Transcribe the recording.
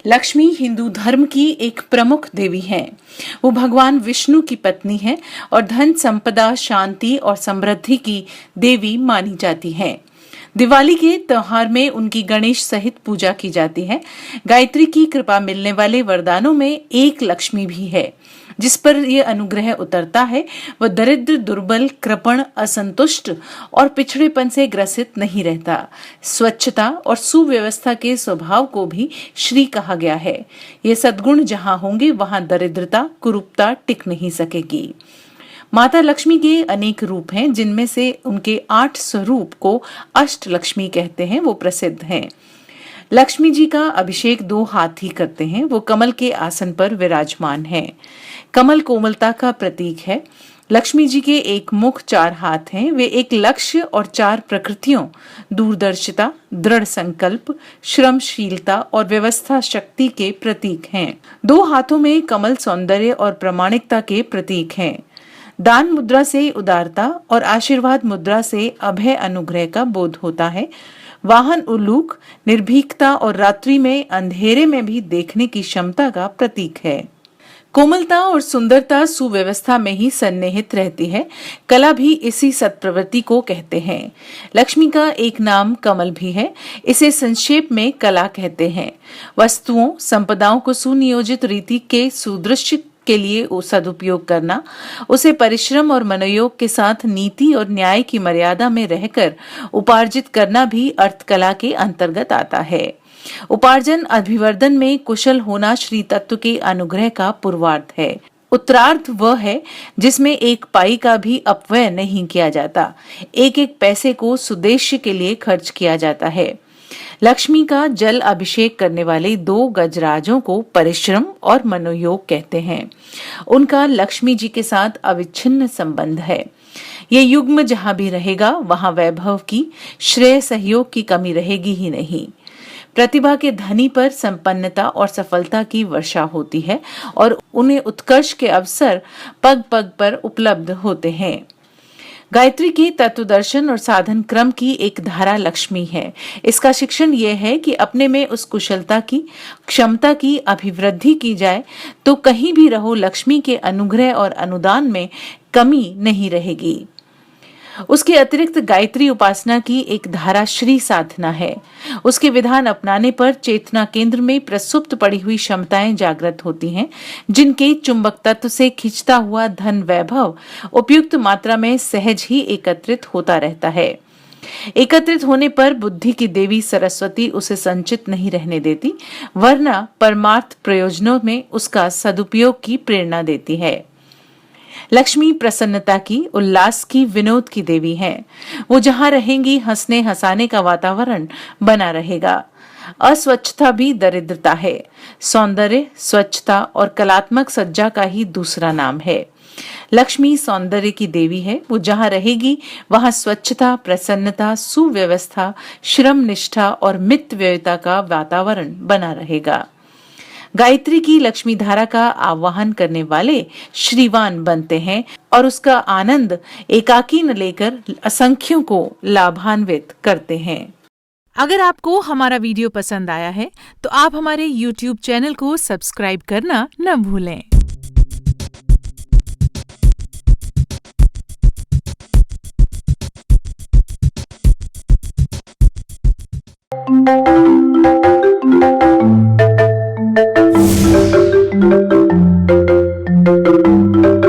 लक्ष्मी हिंदू धर्म की एक प्रमुख देवी है। वो भगवान विष्णु की पत्नी है और धन संपदा, शांति और समृद्धि की देवी मानी जाती है। दिवाली के त्योहार में उनकी गणेश सहित पूजा की जाती है। गायत्री की कृपा मिलने वाले वरदानों में एक लक्ष्मी भी है। जिस पर यह अनुग्रह उतरता है वह दरिद्र, दुर्बल, कृपण, असंतुष्ट और पिछड़ेपन से ग्रसित नहीं रहता। स्वच्छता और सुव्यवस्था के स्वभाव को भी श्री कहा गया है। ये सद्गुण जहां होंगे वहां दरिद्रता, कुरूपता टिक नहीं सकेगी। माता लक्ष्मी के अनेक रूप हैं, जिनमें से उनके 8 स्वरूप को अष्ट लक्ष्मी कहते हैं, वो प्रसिद्ध हैं। लक्ष्मी जी का अभिषेक 2 हाथ ही करते हैं। वो कमल के आसन पर विराजमान हैं। कमल कोमलता का प्रतीक है। लक्ष्मी जी के एक मुख, 4 हाथ हैं। वे एक लक्ष्य और 4 प्रकृतियों, दूरदर्शिता, दृढ़ संकल्प, श्रमशीलता और व्यवस्था शक्ति के प्रतीक हैं। 2 हाथों में कमल सौंदर्य और प्रामाणिकता के प्रतीक हैं। दान मुद्रा से उदारता और आशीर्वाद मुद्रा से अभय अनुग्रह का बोध होता है। वाहन उल्लूक निर्भीकता और रात्रि में अंधेरे में भी देखने की क्षमता का प्रतीक है। कोमलता और सुंदरता सुव्यवस्था में ही सन्निहित रहती है। कला भी इसी सत्प्रवृत्ति को कहते हैं। लक्ष्मी का एक नाम कमल भी है। इसे संक्षेप में कला कहते हैं। वस्तुओं, संपदाओं को सुनियोजित रीति के सुदृश्य के लिए सदुपयोग करना, उसे परिश्रम और मनोयोग के साथ नीति और न्याय की मर्यादा में रहकर उपार्जित करना भी अर्थकला के अंतर्गत आता है। उपार्जन अभिवर्धन में कुशल होना श्री तत्व के अनुग्रह का पूर्वार्थ है। उत्तरार्थ वह है जिसमें एक पाई का भी अपव्यय नहीं किया जाता। एक एक पैसे को सुदेश्य के लिए खर्च किया जाता है। लक्ष्मी का जल अभिषेक करने वाले 2 गजराजों को परिश्रम और मनोयोग कहते हैं। उनका लक्ष्मी जी के साथ अविच्छिन्न संबंध है। ये युग्म जहां भी रहेगा वहां वैभव की, श्रेय, सहयोग की कमी रहेगी ही नहीं। प्रतिभा के धनी पर संपन्नता और सफलता की वर्षा होती है और उन्हें उत्कर्ष के अवसर पग पग पर उपलब्ध होते हैं। गायत्री की तत्व दर्शन और साधन क्रम की एक धारा लक्ष्मी है। इसका शिक्षण यह है कि अपने में उस कुशलता की, क्षमता की अभिवृद्धि की जाए तो कहीं भी रहो लक्ष्मी के अनुग्रह और अनुदान में कमी नहीं रहेगी। उसके अतिरिक्त गायत्री उपासना की एक धारा श्री साधना है। उसके विधान अपनाने पर चेतना केंद्र में प्रसुप्त पड़ी हुई क्षमताएं जागृत होती हैं, जिनके चुंबक तत्व से खिंचता हुआ धन वैभव उपयुक्त मात्रा में सहज ही एकत्रित होता रहता है। एकत्रित होने पर बुद्धि की देवी सरस्वती उसे संचित नहीं रहने देती, वरना परमार्थ प्रयोजनों में उसका सदुपयोग की प्रेरणा देती है। लक्ष्मी प्रसन्नता की, उल्लास की, विनोद की देवी हैं। वो जहां रहेंगी हंसने हंसाने का वातावरण बना रहेगा। अस्वच्छता भी दरिद्रता है। सौंदर्य, स्वच्छता और कलात्मक सज्जा का ही दूसरा नाम है। लक्ष्मी सौंदर्य की देवी है। वो जहां रहेगी वहां स्वच्छता, प्रसन्नता, सुव्यवस्था, श्रम निष्ठा और मितव्ययता का वातावरण बना रहेगा। गायत्री की लक्ष्मी धारा का आवाहन करने वाले श्रीवान बनते हैं और उसका आनंद एकाकी न लेकर असंख्यों को लाभान्वित करते हैं। अगर आपको हमारा वीडियो पसंद आया है तो आप हमारे YouTube चैनल को सब्सक्राइब करना न भूलें। Thank you.